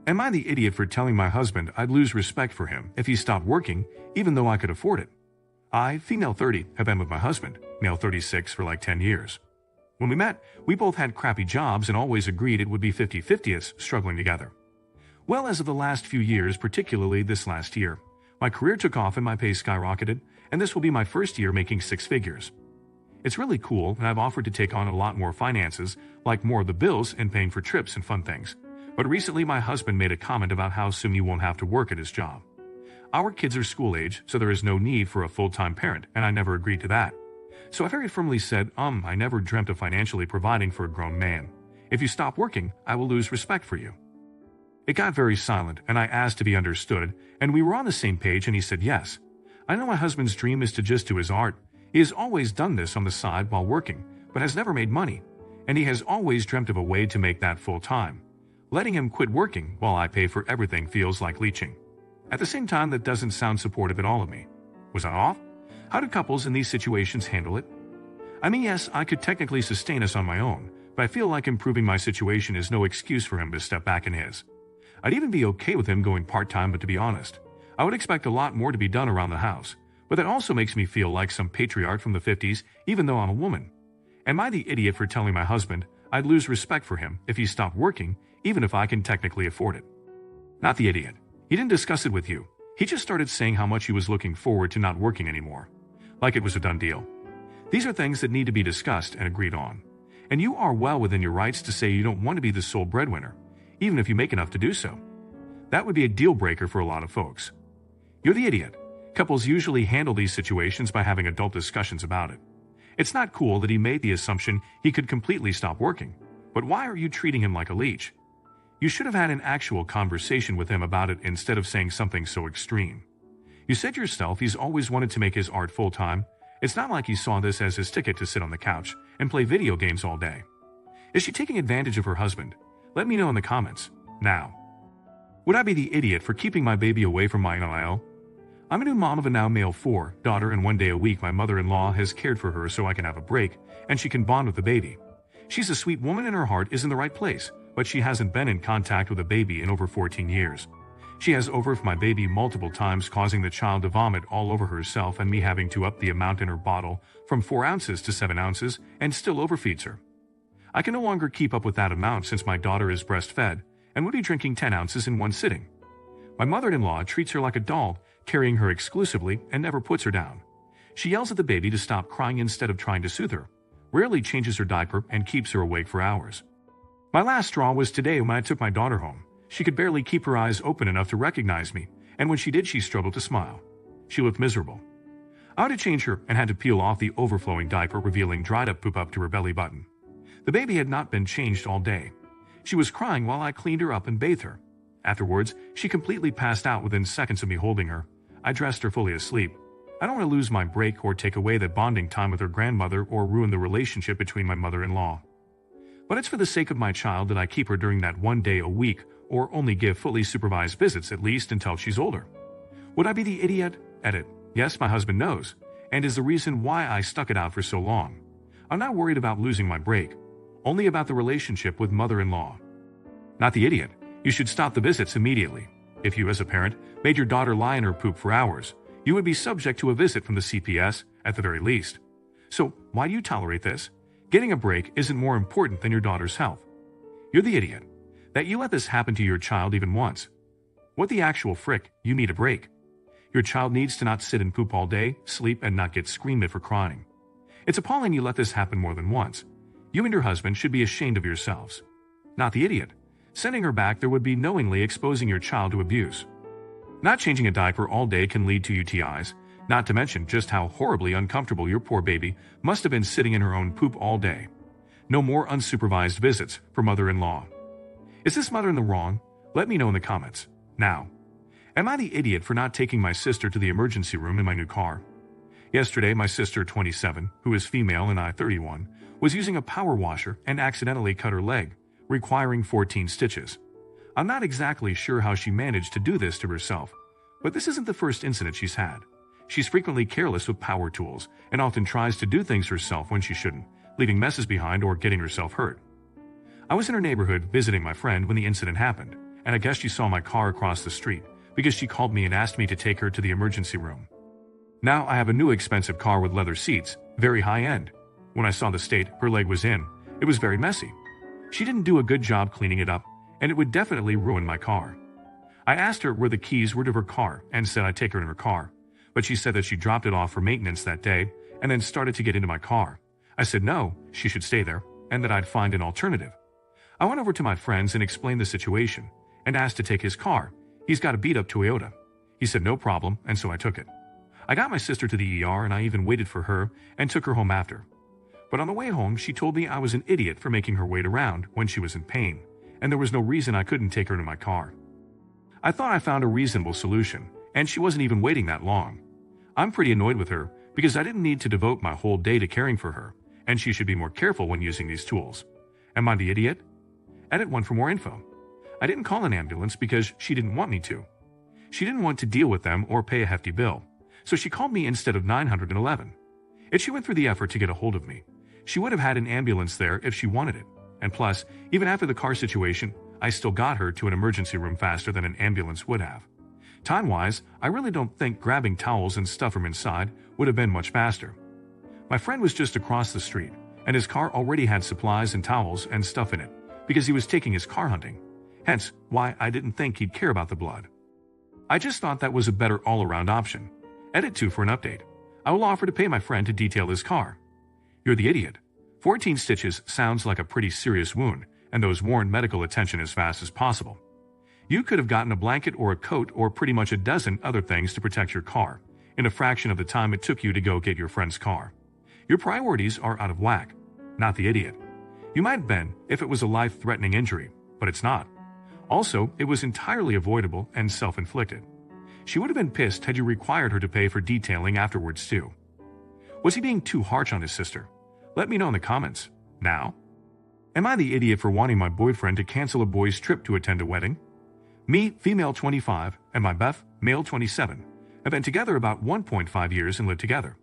Am I the idiot for telling my husband I'd lose respect for him if he stopped working, even though I could afford it? I, female 30, have been with my husband, male 36, for like 10 years. When we met, we both had crappy jobs and always agreed it would be 50-50 us struggling together. Well, as of the last few years, particularly this last year, my career took off and my pay skyrocketed, and this will be my first year making six figures. It's really cool, and I've offered to take on a lot more finances, like more of the bills and paying for trips and fun things. But recently my husband made a comment about how soon he won't have to work at his job. Our kids are school age, so there is no need for a full-time parent, and I never agreed to that. So I very firmly said, I never dreamt of financially providing for a grown man. If you stop working, I will lose respect for you. It got very silent, and I asked to be understood, and we were on the same page, and he said yes. I know my husband's dream is to just do his art. He has always done this on the side while working, but has never made money, and he has always dreamt of a way to make that full-time. Letting him quit working while I pay for everything feels like leeching. At the same time, that doesn't sound supportive at all of me. Was I off? How do couples in these situations handle it? I mean, yes, I could technically sustain us on my own, but I feel like improving my situation is no excuse for him to step back in his. I'd even be okay with him going part-time, but to be honest, I would expect a lot more to be done around the house. But that also makes me feel like some patriarch from the 50s, even though I'm a woman. Am I the idiot for telling my husband I'd lose respect for him if he stopped working, even if I can technically afford it? Not the idiot. He didn't discuss it with you. He just started saying how much he was looking forward to not working anymore. Like it was a done deal. These are things that need to be discussed and agreed on. And you are well within your rights to say you don't want to be the sole breadwinner, even if you make enough to do so. That would be a deal breaker for a lot of folks. You're the idiot. Couples usually handle these situations by having adult discussions about it. It's not cool that he made the assumption he could completely stop working. But why are you treating him like a leech? You should have had an actual conversation with him about it instead of saying something so extreme. You said yourself he's always wanted to make his art full-time. It's not like he saw this as his ticket to sit on the couch and play video games all day. Is she taking advantage of her husband? Let me know in the comments. Now. Would I be the idiot for keeping my baby away from my NIL? I'm a new mom of a now male 4 daughter, and one day a week my mother-in-law has cared for her so I can have a break and she can bond with the baby. She's a sweet woman and her heart is in the right place, but she hasn't been in contact with a baby in over 14 years. She has overfed my baby multiple times, causing the child to vomit all over herself and me having to up the amount in her bottle from 4 ounces to 7 ounces and still overfeeds her. I can no longer keep up with that amount since my daughter is breastfed and would be drinking 10 ounces in one sitting. My mother-in-law treats her like a doll, carrying her exclusively and never puts her down. She yells at the baby to stop crying instead of trying to soothe her, rarely changes her diaper, and keeps her awake for hours. My last straw was today when I took my daughter home. She could barely keep her eyes open enough to recognize me, and when she did, she struggled to smile. She looked miserable. I had to change her and had to peel off the overflowing diaper, revealing dried-up poop up to her belly button. The baby had not been changed all day. She was crying while I cleaned her up and bathed her. Afterwards, she completely passed out within seconds of me holding her. I dressed her fully asleep. I don't want to lose my break or take away the bonding time with her grandmother or ruin the relationship between my mother-in-law. But it's for the sake of my child that I keep her during that one day a week, or only give fully supervised visits at least until she's older. Would I be the idiot? Edit. Yes, my husband knows, and is the reason why I stuck it out for so long. I'm not worried about losing my break, only about the relationship with mother-in-law. Not the idiot. You should stop the visits immediately. If you, as a parent, made your daughter lie in her poop for hours, you would be subject to a visit from the CPS, at the very least. So, why do you tolerate this? Getting a break isn't more important than your daughter's health. You're the idiot. That you let this happen to your child even once. What the actual frick, you need a break. Your child needs to not sit and poop all day, sleep, and not get screamed at for crying. It's appalling you let this happen more than once. You and your husband should be ashamed of yourselves. Not the idiot. Sending her back there would be knowingly exposing your child to abuse. Not changing a diaper all day can lead to UTIs, not to mention just how horribly uncomfortable your poor baby must have been sitting in her own poop all day. No more unsupervised visits for mother-in-law. Is this mother in the wrong? Let me know in the comments. Now. Am I the idiot for not taking my sister to the emergency room in my new car? Yesterday, my sister, 27, who is female and I, 31, was using a power washer and accidentally cut her leg, requiring 14 stitches. I'm not exactly sure how she managed to do this to herself, but this isn't the first incident she's had. She's frequently careless with power tools and often tries to do things herself when she shouldn't, leaving messes behind or getting herself hurt. I was in her neighborhood visiting my friend when the incident happened, and I guess she saw my car across the street because she called me and asked me to take her to the emergency room. Now I have a new expensive car with leather seats, very high-end. When I saw the state her leg was in, it was very messy. She didn't do a good job cleaning it up, and it would definitely ruin my car. I asked her where the keys were to her car and said I'd take her in her car, but she said that she dropped it off for maintenance that day and then started to get into my car. I said no, she should stay there, and that I'd find an alternative. I went over to my friends and explained the situation, and asked to take his car. He's got a beat-up Toyota. He said no problem, and so I took it. I got my sister to the ER, and I even waited for her and took her home after. But on the way home, she told me I was an idiot for making her wait around when she was in pain, and there was no reason I couldn't take her to my car. I thought I found a reasonable solution, and she wasn't even waiting that long. I'm pretty annoyed with her because I didn't need to devote my whole day to caring for her, and she should be more careful when using these tools. Am I the idiot? Edit 1 for more info. I didn't call an ambulance because she didn't want me to. She didn't want to deal with them or pay a hefty bill, so she called me instead of 911. If she went through the effort to get a hold of me, she would have had an ambulance there if she wanted it. And plus, even after the car situation, I still got her to an emergency room faster than an ambulance would have. Time-wise, I really don't think grabbing towels and stuff from inside would have been much faster. My friend was just across the street, and his car already had supplies and towels and stuff in it, because he was taking his car hunting. Hence, why I didn't think he'd care about the blood. I just thought that was a better all-around option. Edit 2 for an update. I will offer to pay my friend to detail his car. You're the idiot. 14 stitches sounds like a pretty serious wound, and those warrant medical attention as fast as possible. You could have gotten a blanket or a coat or pretty much a dozen other things to protect your car, in a fraction of the time it took you to go get your friend's car. Your priorities are out of whack, not the idiot. You might have been if it was a life-threatening injury, but it's not. Also, it was entirely avoidable and self-inflicted. She would have been pissed had you required her to pay for detailing afterwards too. Was he being too harsh on his sister? Let me know in the comments. Now? Am I the idiot for wanting my boyfriend to cancel a boy's trip to attend a wedding? Me, female 25, and my Beth, male 27, have been together about 1.5 years and live together.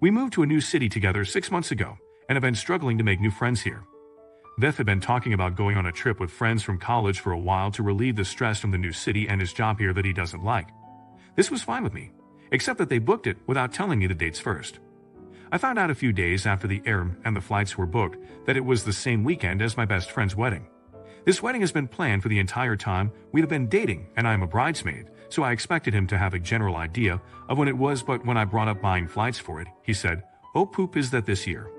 We moved to a new city together 6 months ago and have been struggling to make new friends here. Beth had been talking about going on a trip with friends from college for a while to relieve the stress from the new city and his job here that he doesn't like. This was fine with me, except that they booked it without telling me the dates first. I found out a few days after the air and the flights were booked that it was the same weekend as my best friend's wedding. This wedding has been planned for the entire time we'd have been dating, and I am a bridesmaid, so I expected him to have a general idea of when it was, but when I brought up buying flights for it, he said, "Oh poop, is that this year?"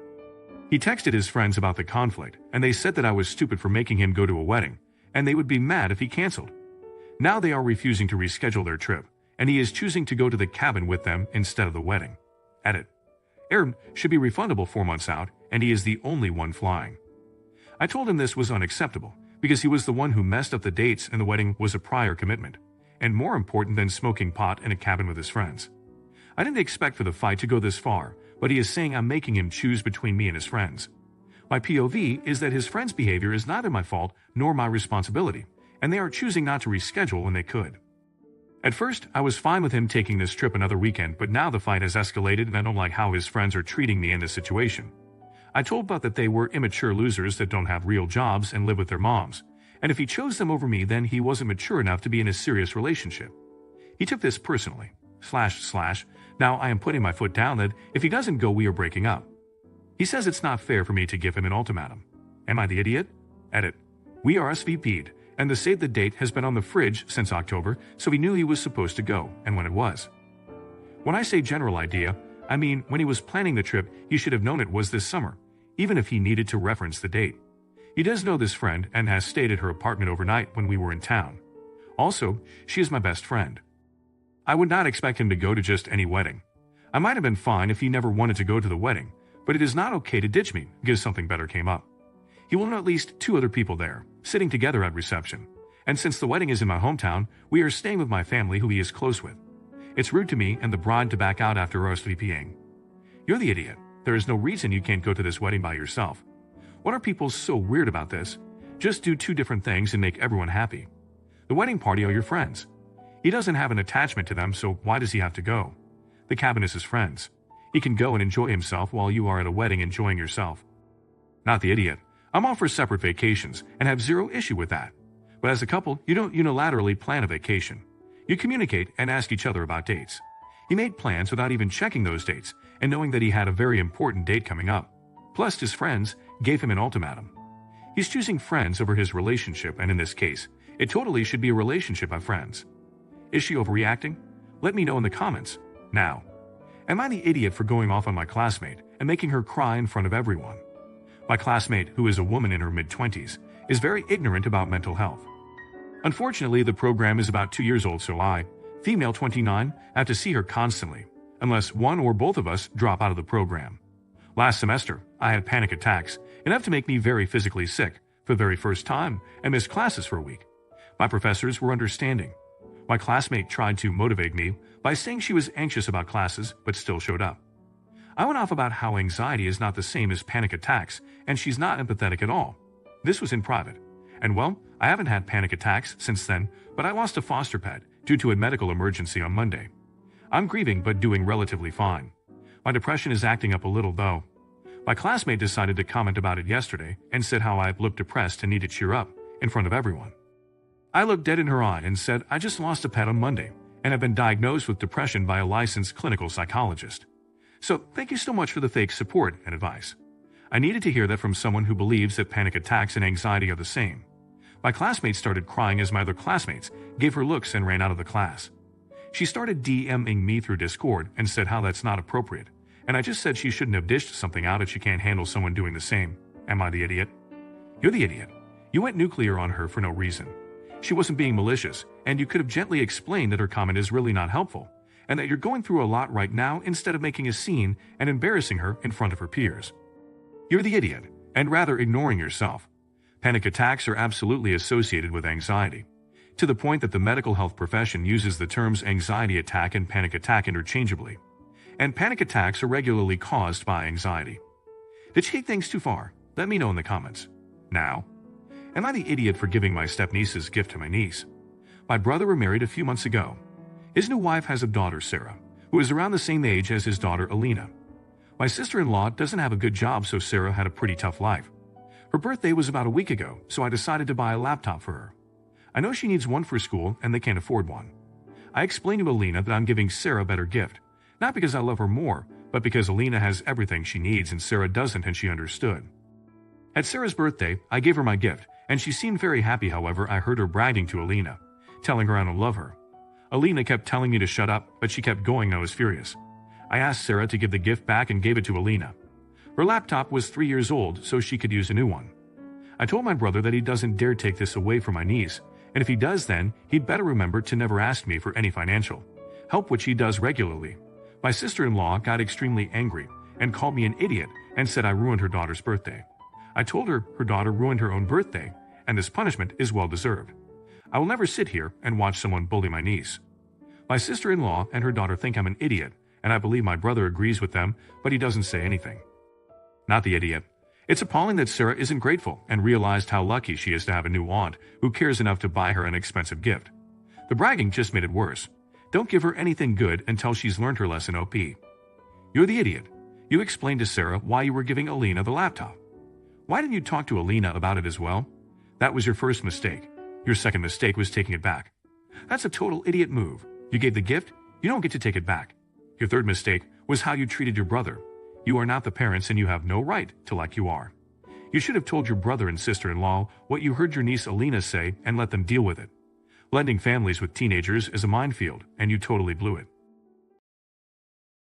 He texted his friends about the conflict, and they said that I was stupid for making him go to a wedding, and they would be mad if he canceled. Now they are refusing to reschedule their trip, and he is choosing to go to the cabin with them instead of the wedding. Edit. Aaron should be refundable 4 months out, and he is the only one flying. I told him this was unacceptable, because he was the one who messed up the dates and the wedding was a prior commitment, and more important than smoking pot in a cabin with his friends. I didn't expect for the fight to go this far, but he is saying I'm making him choose between me and his friends. My POV is that his friends' behavior is neither my fault nor my responsibility, and they are choosing not to reschedule when they could. At first, I was fine with him taking this trip another weekend, but now the fight has escalated and I don't like how his friends are treating me in this situation. I told Beth that they were immature losers that don't have real jobs and live with their moms, and if he chose them over me, then he wasn't mature enough to be in a serious relationship. He took this personally. / Now I am putting my foot down that if he doesn't go, we are breaking up. He says it's not fair for me to give him an ultimatum. Am I the idiot? Edit. We RSVP'd, and the save the date has been on the fridge since October, so he knew he was supposed to go, and when it was. When I say general idea, I mean when he was planning the trip, he should have known it was this summer, even if he needed to reference the date. He does know this friend and has stayed at her apartment overnight when we were in town. Also, she is my best friend. I would not expect him to go to just any wedding. I might have been fine if he never wanted to go to the wedding, but it is not okay to ditch me because something better came up. He will know at least 2 other people there, sitting together at reception. And since the wedding is in my hometown, we are staying with my family who he is close with. It's rude to me and the bride to back out after RSVPing. You're the idiot. There is no reason you can't go to this wedding by yourself. What are people so weird about this? Just do 2 different things and make everyone happy. The wedding party are your friends. He doesn't have an attachment to them, so why does he have to go? The cabin is his friends. He can go and enjoy himself while you are at a wedding enjoying yourself. Not the idiot. I'm all for separate vacations and have 0 issue with that. But as a couple, you don't unilaterally plan a vacation. You communicate and ask each other about dates. He made plans without even checking those dates and knowing that he had a very important date coming up. Plus, his friends gave him an ultimatum. He's choosing friends over his relationship, and in this case, it totally should be a relationship of friends. Is she overreacting? Let me know in the comments. Now, am I the idiot for going off on my classmate and making her cry in front of everyone? My classmate, who is a woman in her mid-20s, is very ignorant about mental health. Unfortunately, the program is about 2 years old, so I, female 29, have to see her constantly, unless one or both of us drop out of the program. Last semester, I had panic attacks, enough to make me very physically sick for the very first time and missed classes for a week. My professors were understanding. My classmate tried to motivate me by saying she was anxious about classes but still showed up. I went off about how anxiety is not the same as panic attacks and she's not empathetic at all. This was in private. And well, I haven't had panic attacks since then, but I lost a foster pet due to a medical emergency on Monday. I'm grieving but doing relatively fine. My depression is acting up a little though. My classmate decided to comment about it yesterday and said how I looked depressed and need to cheer up in front of everyone. I looked dead in her eye and said I just lost a pet on Monday and have been diagnosed with depression by a licensed clinical psychologist. So thank you so much for the fake support and advice. I needed to hear that from someone who believes that panic attacks and anxiety are the same. My classmate started crying as my other classmates gave her looks and ran out of the class. She started DMing me through Discord and said how that's not appropriate, and I just said she shouldn't have dished something out if she can't handle someone doing the same. Am I the idiot? You're the idiot. You went nuclear on her for no reason. She wasn't being malicious, and you could have gently explained that her comment is really not helpful, and that you're going through a lot right now instead of making a scene and embarrassing her in front of her peers. You're the idiot, and rather ignoring yourself. Panic attacks are absolutely associated with anxiety, to the point that the medical health profession uses the terms anxiety attack and panic attack interchangeably. And panic attacks are regularly caused by anxiety. Did she take things too far? Let me know in the comments. Now, am I the idiot for giving my step-niece's gift to my niece? My brother remarried a few months ago. His new wife has a daughter, Sarah, who is around the same age as his daughter, Alina. My sister-in-law doesn't have a good job, so Sarah had a pretty tough life. Her birthday was about a week ago, so I decided to buy a laptop for her. I know she needs one for school and they can't afford one. I explained to Alina that I'm giving Sarah a better gift, not because I love her more, but because Alina has everything she needs and Sarah doesn't, and she understood. At Sarah's birthday, I gave her my gift, and she seemed very happy. However, I heard her bragging to Alina, telling her I don't love her. Alina kept telling me to shut up, but she kept going and I was furious. I asked Sarah to give the gift back and gave it to Alina. Her laptop was 3 years old, so she could use a new one. I told my brother that he doesn't dare take this away from my niece, and if he does, then he'd better remember to never ask me for any financial help, which he does regularly. My sister-in-law got extremely angry and called me an idiot and said I ruined her daughter's birthday. I told her her daughter ruined her own birthday, and this punishment is well-deserved. I will never sit here and watch someone bully my niece. My sister-in-law and her daughter think I'm an idiot, and I believe my brother agrees with them, but he doesn't say anything. Not the idiot. It's appalling that Sarah isn't grateful and realized how lucky she is to have a new aunt who cares enough to buy her an expensive gift. The bragging just made it worse. Don't give her anything good until she's learned her lesson, OP. You're the idiot. You explained to Sarah why you were giving Alina the laptop. Why didn't you talk to Alina about it as well? That was your first mistake. Your second mistake was taking it back. That's a total idiot move. You gave the gift, you don't get to take it back. Your third mistake was how you treated your brother. You are not the parents and you have no right to like you are. You should have told your brother and sister-in-law what you heard your niece Alina say and let them deal with it. Blending families with teenagers is a minefield, and you totally blew it.